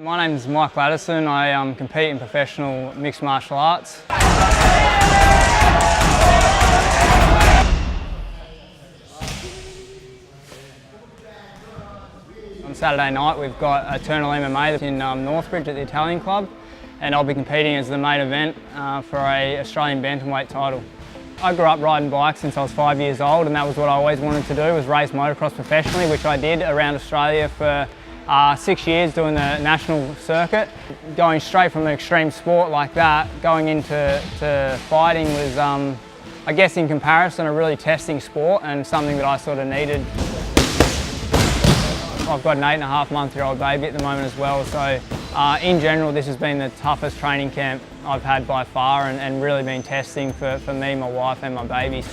My name is Mick Addison. I compete in professional mixed martial arts. On Saturday night we've got Eternal MMA in Northbridge at the Italian Club, and I'll be competing as the main event for an Australian bantamweight title. I grew up riding bikes since I was 5 years old, and that was what I always wanted to do, was race motocross professionally, which I did around Australia for 6 years doing the national circuit. Going straight from an extreme sport like that, going into fighting was, I guess in comparison, a really testing sport and something that I sort of needed. I've got an 8.5-month-old baby at the moment as well, so in general this has been the toughest training camp I've had by far, and really been testing for me, my wife and my babies.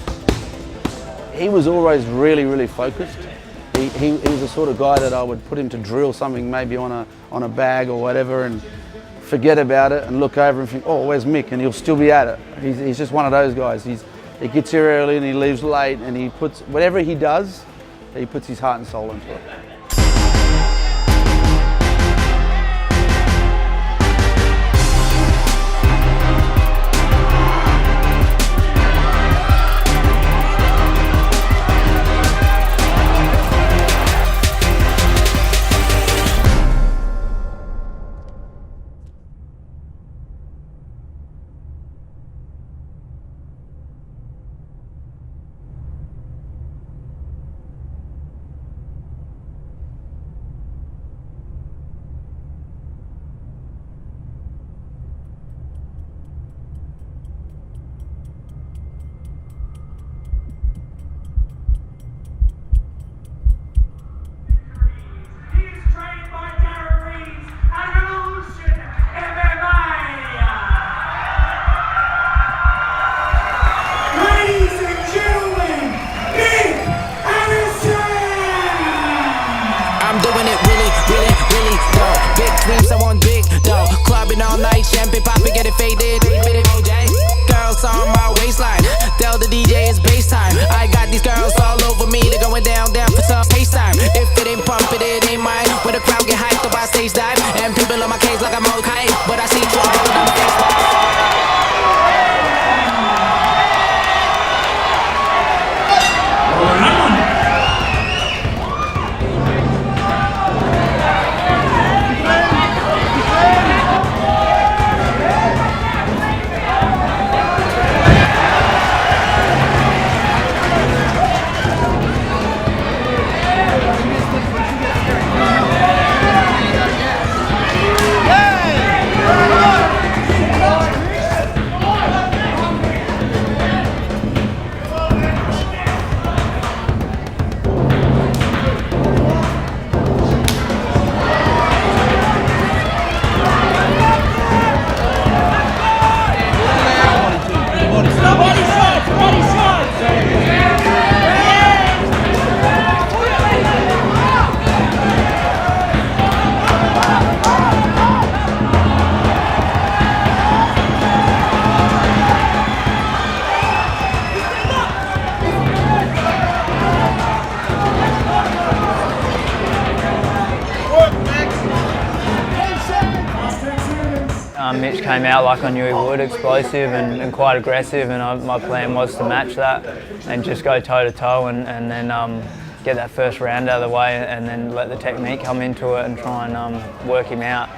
He was always really focused. He was the sort of guy that I would put him to drill something maybe on a bag or whatever and forget about it and look over and think, oh, where's Mick? And he'll still be at it. He's just one of those guys. He gets here early and he leaves late, and he puts, whatever he does, he puts his heart and soul into it. All night, champagne poppin', get it faded. Girls on my waistline, tell the DJ it's bass time. I got these girls all over me, they're going down for some FaceTime. If it ain't pumping, it ain't mine. When the crowd get hyped up, I stage dive, and people on my case like I'm okay, but I see trouble on my face. Mitch came out like I knew he would, explosive and quite aggressive, and my plan was to match that and just go toe-to-toe and then get that first round out of the way, and then let the technique come into it and try and work him out.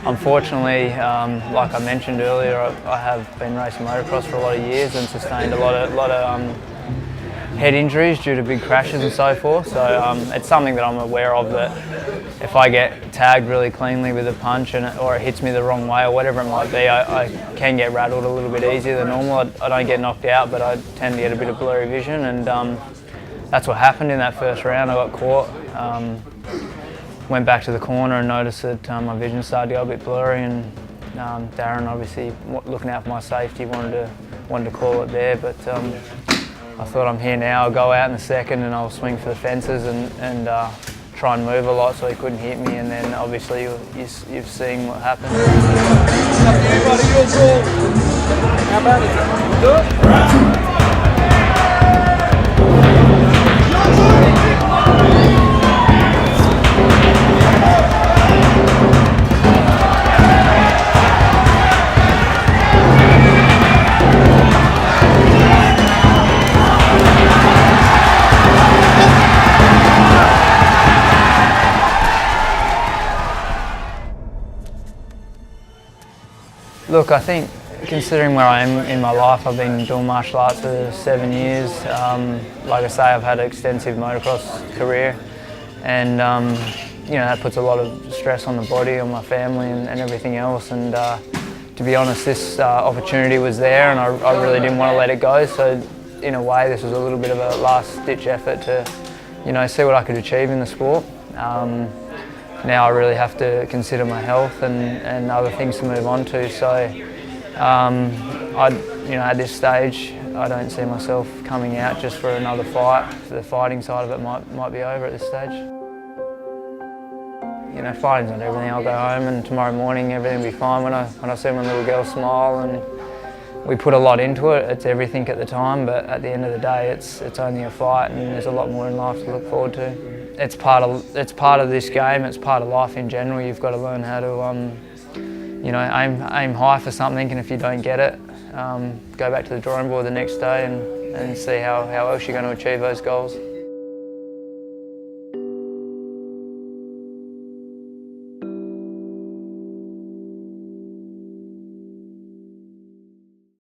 Unfortunately, like I mentioned earlier, I have been racing motocross for a lot of years and sustained a lot of head injuries due to big crashes and so forth, so it's something that I'm aware of, that if I get tagged really cleanly with a punch or it hits me the wrong way or whatever it might be, I can get rattled a little bit easier than normal. I don't get knocked out, but I tend to get a bit of blurry vision, and that's what happened in that first round. I got caught, went back to the corner and noticed that my vision started to go a bit blurry, and Darren, obviously looking out for my safety, wanted to call it there, but I thought, I'm here now, I'll go out in a second and I'll swing for the fences and try and move a lot so he couldn't hit me, and then obviously you've seen what happened. How about it? Do it? Look, I think considering where I am in my life, I've been doing martial arts for 7 years. Like I say, I've had an extensive motocross career, and you know, that puts a lot of stress on the body, on my family, and everything else. And to be honest, this opportunity was there, and I really didn't want to let it go. So in a way, this was a little bit of a last-ditch effort to, you know, see what I could achieve in the sport. Now I really have to consider my health and other things to move on to. So, you know, at this stage, I don't see myself coming out just for another fight. The fighting side of it might be over at this stage. You know, fighting's not everything. I'll go home and tomorrow morning everything will be fine. When I see my little girl smile, and we put a lot into it, it's everything at the time, but at the end of the day, it's only a fight, and there's a lot more in life to look forward to. It's part of this game. It's part of life in general. You've got to learn how to, you know, aim high for something, and if you don't get it, go back to the drawing board the next day and see how else you're going to achieve those goals.